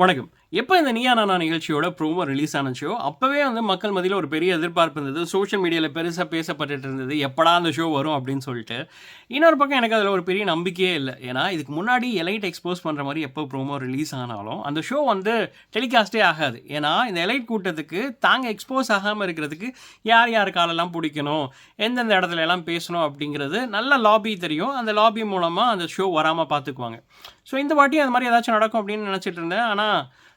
வணக்கம். எப்ப இந்த நீயா நானா நிகழ்ச்சியோட ப்ரோமோ ரிலீஸ் ஆனுச்சோ, அப்பவே வந்து மக்கள் மத்தியில ஒரு பெரிய எதிர்பார்ப்பு இருந்தது. சோஷியல் மீடியால பெருசா பேசப்பட்டுட்டு இருந்தது. எப்படா அந்த ஷோ வரும் அப்படின்னு சொல்லிட்டு. இன்னொரு பக்கம் எனக்கு அதில ஒரு பெரிய நம்பிக்கையே இல்ல. ஏன்னா, இதுக்கு முன்னாடி எலைட் எக்ஸ்போஸ் பண்ற மாரி எப்போ ப்ரோமோ ரிலீஸ் ஆனாலும், அந்த ஷோ வந்து டெலிகாஸ்ட்டே ஆகாது. ஏன்னா, இந்த எலைட் கூட்டத்துக்கு தாங்க எக்ஸ்போஸ் ஆகாம இருக்கிறதுக்கு யார் யார் காலெல்லாம் புடிக்கணும், எந்தெந்த இடத்துல எல்லாம் பேசணும் அப்படிங்கிறது நல்ல லாபி தெரியும். அந்த லாபி மூலமா அந்த ஷோ வராம பார்த்துக்குவாங்க. ஸோ இந்த வாட்டியும் அது மாரி ஏதாச்சும் நடக்கும் அப்படின்னு நினச்சிட்டு இருந்தேன். ஆனா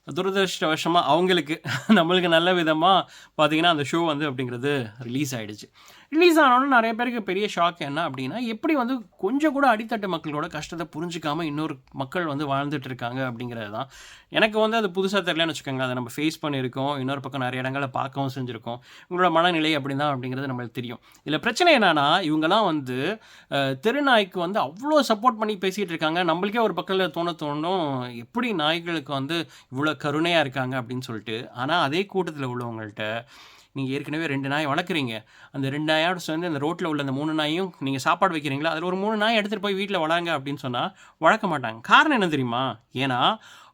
துரதிர்ஷ்டவசமா அவங்களுக்கு நம்மளுக்கு நல்ல விதமா பார்த்தீங்கன்னா, அந்த ஷோ வந்து அப்படிங்கிறது ரிலீஸ் ஆயிடுச்சு. ரிலீஸ் ஆனோனே நெறைய பேருக்கு பெரிய ஷாக் என்ன அப்படின்னா, எப்படி வந்து கொஞ்சம் கூட அடித்தட்டு மக்களோட கஷ்டத்த புரிஞ்சுக்காம இன்னொரு மக்கள் வந்து வாழ்ந்துட்டு இருக்காங்க அப்படிங்கிறது தான். எனக்கு வந்து அது புதுசா தெரியலன்னு வச்சுக்கோங்களேன். அத நம்ம ஃபேஸ் பண்ணியிருக்கோம். இன்னொரு பக்கம் நெறைய இடங்கள்ல பார்க்கவும் செஞ்சிருக்கோம். உங்களோட மனநிலை அப்படிதான் அப்படிங்கிறது நம்மளுக்கு தெரியும். இதில பிரச்சனை என்னன்னா, இவங்கலாம் வந்து தெருநாய்க்கு வந்து அவ்ளோ சப்போர்ட் பண்ணி பேசிட்டு இருக்காங்க. நம்மளுக்கே ஒரு பக்கத்துல தோணும், எப்படி நாய்களுக்கு வந்து இவ்ளோ கருணையா இருக்காங்க அப்படின்னு சொல்லிட்டு. ஆனா அதே கூட்டத்துல உள்ளவங்கள்ட்ட, நீங்க ஏற்கனவே 2 நாய் வளர்க்குறீங்க. அந்த 2 நாயோட சேர்ந்து அந்த ரோட்ல உள்ள அந்த 3 நாயும் நீங்க சாப்பாடு வைக்கிறீங்களா? அதில ஒரு 3 நாய எடுத்துட்டு போய் வீட்ல வளங்க அப்படின்னு சொன்னா, வளர்க்க மாட்டாங்க. காரணம் என்ன தெரியுமா? ஏன்னா,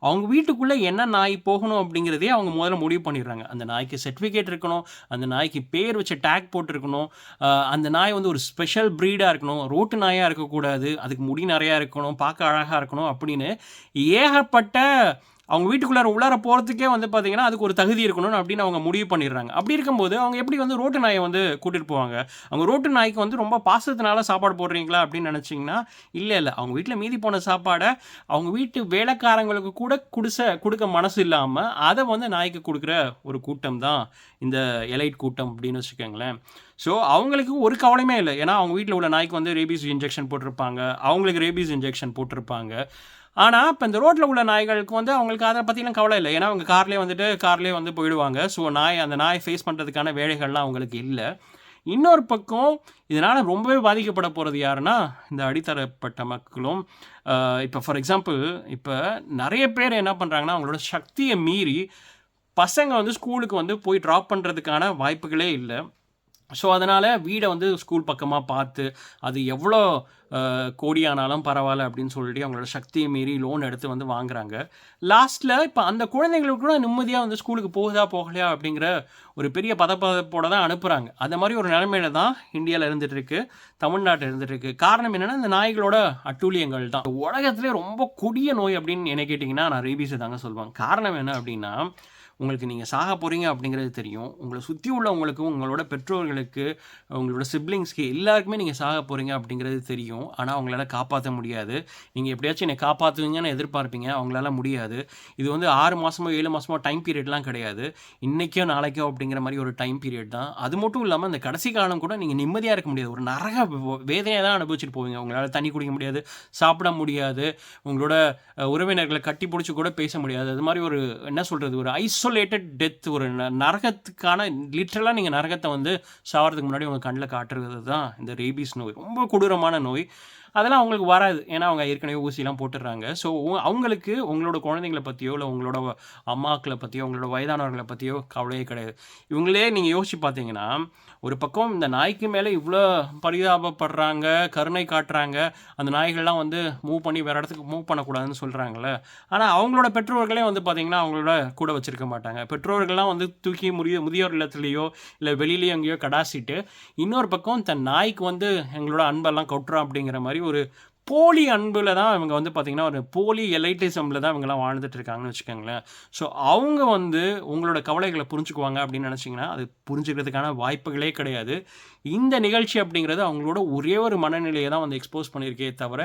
அவங்க வீட்டுக்குள்ள என்ன நாய் போகணும் அப்படிங்கிறதையே அவங்க முதல்ல முடிவு பண்ணிடுறாங்க. அந்த நாய்க்கு சர்டிஃபிகேட் இருக்கணும். அந்த நாய்க்கு பேர் வச்ச டேக் போட்டிருக்கணும். அந்த நாய் வந்து ஒரு ஸ்பெஷல் ப்ரீடா இருக்கணும். ரோட்டு நாயா இருக்கக்கூடாது. அதுக்கு முடி நெறையா இருக்கணும். பார்க்க அழகா இருக்கணும் அப்படின்னு ஏகப்பட்ட அவங்க உள்ளார போறதுக்கே வந்து பார்த்தீங்கன்னா, அதுக்கு ஒரு தகுதி இருக்கணும்னு அப்படின்னு அவங்க முடிவு பண்ணிடுறாங்க. அப்படி இருக்கும்போது, அவங்க எப்படி வந்து ரோட்டு நாய வந்து கூட்டிட்டு போவாங்க? அவங்க ரோட்டு நாய்க்கு வந்து ரொம்ப பாசத்தினால சாப்பாடு போடுறீங்களா அப்படின்னு நெனச்சீங்கன்னா, இல்ல. அவங்க வீட்ல மீதி போன சாப்பாட, அவங்க வீட்டு வேலைக்காரங்களுக்கு கூட குடுக்க மனசு இல்லாம, அத வந்து நாய்க்கு குடுக்குற ஒரு கூட்டம் தான் இந்த எலைட் கூட்டம் அப்படின்னு வச்சுக்கங்களேன். ஸோ, அவங்களுக்கு ஒரு கவலையுமே இல்ல. ஏன்னா, அவங்க வீட்ல உள்ள நாய்க்கு வந்து ரேபீஸ் இன்ஜெக்ஷன் போட்டிருப்பாங்க. அவங்களுக்கு ரேபீஸ் இன்ஜெக்ஷன் போட்டிருப்பாங்க. ஆனா, இப்ப இந்த ரோட்ல உள்ள நாய்களுக்கு வந்து அவங்களுக்கு அத பத்திலாம் கவலை இல்ல. ஏன்னா, அவங்க கார்லயே வந்து போயிடுவாங்க. ஸோ, அந்த நாய ஃபேஸ் பண்றதுக்கான வேலைகள்லாம் அவங்களுக்கு இல்ல. இன்னொரு பக்கம் இதனால ரொம்பவே பாதிக்கப்பட போறது யாருன்னா, இந்த அடித்தரப்பட்ட மக்களும். இப்ப ஃபார் எக்ஸாம்பிள் இப்ப நெறைய பேர் என்ன பண்றாங்கன்னா, அவங்களோட சக்திய மீறி பசங்க வந்து ஸ்கூலுக்கு வந்து போய் ட்ராப் பண்றதுக்கான வாய்ப்புகளே இல்ல. ஸோ, அதனால வீட வந்து ஸ்கூல் பக்கமா பார்த்து, அது எவ்வளோ கோடி ஆனாலும் பரவால்ல அப்படின்னு சொல்லிட்டு அவங்களோட சக்திய மீறி லோன் எடுத்து வந்து வாங்குறாங்க. லாஸ்ட்ல இப்ப அந்த குழந்தைங்களுக்கு கூட நிம்மதியா வந்து ஸ்கூலுக்கு போகுதா, போகலையா அப்படிங்கிற ஒரு பெரிய பதபதப்போட தான் அனுப்புறாங்க. அந்த மாரி ஒரு நிலைமையில தான் இந்தியால இருந்துட்டு இருக்கு. தமிழ்நாட்டுல இருந்துட்டு இருக்கு. காரணம் என்னன்னா, இந்த நாய்களோட அட்டூழியங்கள் தான். உலகத்திலே ரொம்ப கொடிய நோய் அப்படின்னு என்ன கேட்டீங்கன்னா, நான் ரேபீஸ தாங்க சொல்வேன். காரணம் என்ன அப்படின்னா, உங்களுக்கு நீங்க சாக போறீங்க அப்படிங்கிறது தெரியும். உங்கள சுத்தி உள்ளவங்களுக்கு, உங்களோட பெற்றோர்களுக்கு, உங்களோட சிப்லிங்ஸ்க்கு எல்லாருக்குமே நீங்க சாக போறீங்க அப்படிங்கிறது தெரியும். ஆனா, உங்களால காப்பாத்த முடியாது. நீங்க எப்படியாச்சும் என்னை காப்பாத்துவீங்கன்னு எதிர்பார்ப்பீங்க. அவங்களால முடியாது. இது வந்து 6 மாசமோ, 7 மாசமோ டைம் பீரியட்லாம் கிடையாது. இன்னைக்கோ, நாளைக்கோ அப்படிங்கிற மாரி ஒரு டைம் பீரியட் தான். அது மட்டும் இல்லாம இந்த கடைசி காலம் கூட நீங்க நிம்மதியா இருக்க முடியாது. ஒரு நரக வேதனைய தான் அனுபவிச்சுட்டு போவீங்க. உங்களால தண்ணி குடிக்க முடியாது, சாப்பிட முடியாது. உங்களோட உறவினர்கள கட்டி புடிச்சு கூட பேச முடியாது. அது மாரி ஒரு என்ன சொல்றது? ஒரு ஐசோலேட்டட் டெத் ஒரு நரகத்துக்கான லிட்டரலா நீங்க நரகத்த வந்து சாவறதுக்கு முன்னாடி உங்க கண்ல காட்டுறது தான் இந்த ரேபீஸ் நோய். ரொம்ப கொடூரமான நோய். அதெல்லாம் அவங்களுக்கு வராது. ஏன்னா, அவங்க ஏற்கனவே ஊசிலாம் போட்டுடுறாங்க. ஸோ, அவங்களுக்கு உங்களோட குழந்தைங்கள பத்தியோ, இல்ல உங்களோட அம்மாக்கள பத்தியோ, உங்களோட வயதானவர்கள பத்தியோ கவலையே கிடையாது. இவங்களே நீங்க யோசிச்சு பார்த்தீங்கன்னா, ஒரு பக்கம் இந்த நாய்க்கு மேல இவ்ளோ பரிதாபப்படுறாங்க, கருணை காட்டுறாங்க. அந்த நாய்கள்லாம் வந்து மூவ் பண்ணி வேற இடத்துக்கு மூவ் பண்ணக்கூடாதுன்னு சொல்றாங்கல்ல. ஆனா, அவங்களோட பெற்றோர்களே வந்து பார்த்தீங்கன்னா, அவங்களோட கூட வச்சிருக்க மாட்டாங்க. பெற்றோர்கள்லாம் வந்து தூக்கி முதியோர் இல்லத்திலயோ, இல்ல வெளியிலயோ எங்கேயோ கடாசிட்டு, இன்னொரு பக்கம் தன் நாய்க்கு வந்து எங்களோட அன்பெல்லாம் கொட்டுறோம் அப்படிங்கிற மாரி ஒரு போலி அன்புல தான் இவங்க வந்து பார்த்தீங்கன்னா, ஒரு போலி எலைட்டிசம்ல தான் இவங்கலாம் வாழ்ந்துட்டு இருக்காங்கன்னு வச்சுக்கோங்களேன். ஸோ, அவங்க வந்து உங்களோட கவலைகள புரிஞ்சுக்குவாங்க அப்படின்னு நெனச்சீங்கன்னா, அது புரிஞ்சுக்கிறதுக்கான வாய்ப்புகளே கிடையாது. இந்த நிகழ்ச்சி அப்படிங்கிறது அவங்களோட ஒரே ஒரு மனநிலைய தான் வந்து எக்ஸ்போஸ் பண்ணியிருக்கே தவிர,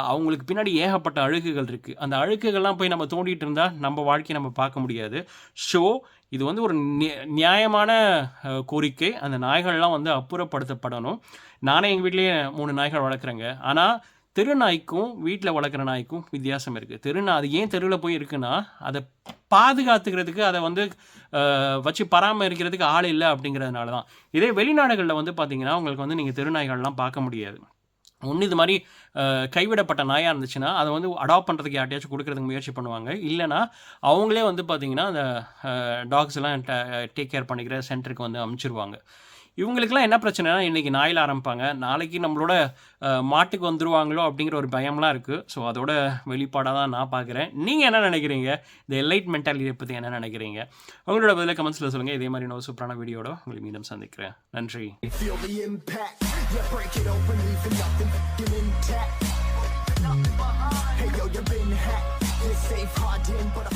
அவங்களுக்கு பின்னாடி ஏகப்பட்ட அழுக்குகள் இருக்கு. அந்த அழுக்குகள்லாம் போய் நம்ம தோண்டிட்டு இருந்தா, நம்ம வாழ்க்கைய நம்ம பார்க்க முடியாது. ஸோ, இது வந்து ஒரு நியாயமான கோரிக்கை. அந்த நாய்கள்லாம் வந்து அப்புறப்படுத்தப்படணும். நானே எங்க வீட்லயே 3 நாய்கள் வளர்க்குறேங்க. ஆனா, தெரு நாய்க்கும், வீட்ல வளர்க்குற நாய்க்கும் வித்தியாசம் இருக்கு. அது ஏன் தெருவுல போய் இருக்குன்னா, அத பாதுகாத்துக்கிறதுக்கு, அத வந்து வச்சு பராமரிக்கிறதுக்கு ஆள் இல்ல அப்படிங்கிறதுனால தான். இதே வெளிநாடுகள்ல வந்து பார்த்தீங்கன்னா, உங்களுக்கு வந்து நீங்க தெரு நாய்கள்லாம் பார்க்க முடியாது. ஒண்ணு இது மாரி கைவிடப்பட்ட நாயா இருந்துச்சுன்னா, அத வந்து அடாப்ட் பண்றதுக்கு யார்ட்டயாச்சும் குடுக்குறதுக்கு முயற்சி பண்ணுவாங்க. இல்லன்னா, அவங்களே வந்து பார்த்தீங்கன்னா, அந்த டாக்ஸ்லாம் டேக் கேர் பண்ணிக்கிற சென்டருக்கு வந்து அனுப்பிச்சுருவாங்க. இவங்களுக்கெல்லாம் என்ன பிரச்சனைனா, இன்றைக்கி நாயில் ஆரம்பிப்பாங்க, நாளைக்கு நம்மளோட மாட்டுக்கு வந்துருவாங்களோ அப்படிங்கிற ஒரு பயம்லாம் இருக்குது. ஸோ அதோட வெளிப்பாடாக தான் நான் பார்க்குறேன். நீங்கள் என்ன நினைக்கிறீங்க? இந்த எலைட் மென்டாலிட்டியை பற்றி என்ன நினைக்கிறீங்க? உங்களோட பதிலை கமெண்ட்ஸில் சொல்லுங்கள். இதே மாதிரி இன்னொரு சூப்பரான வீடியோட உங்களை மீண்டும் சந்திக்கிறேன். நன்றி. Hey yo, you've been hacked. This safe hard in, but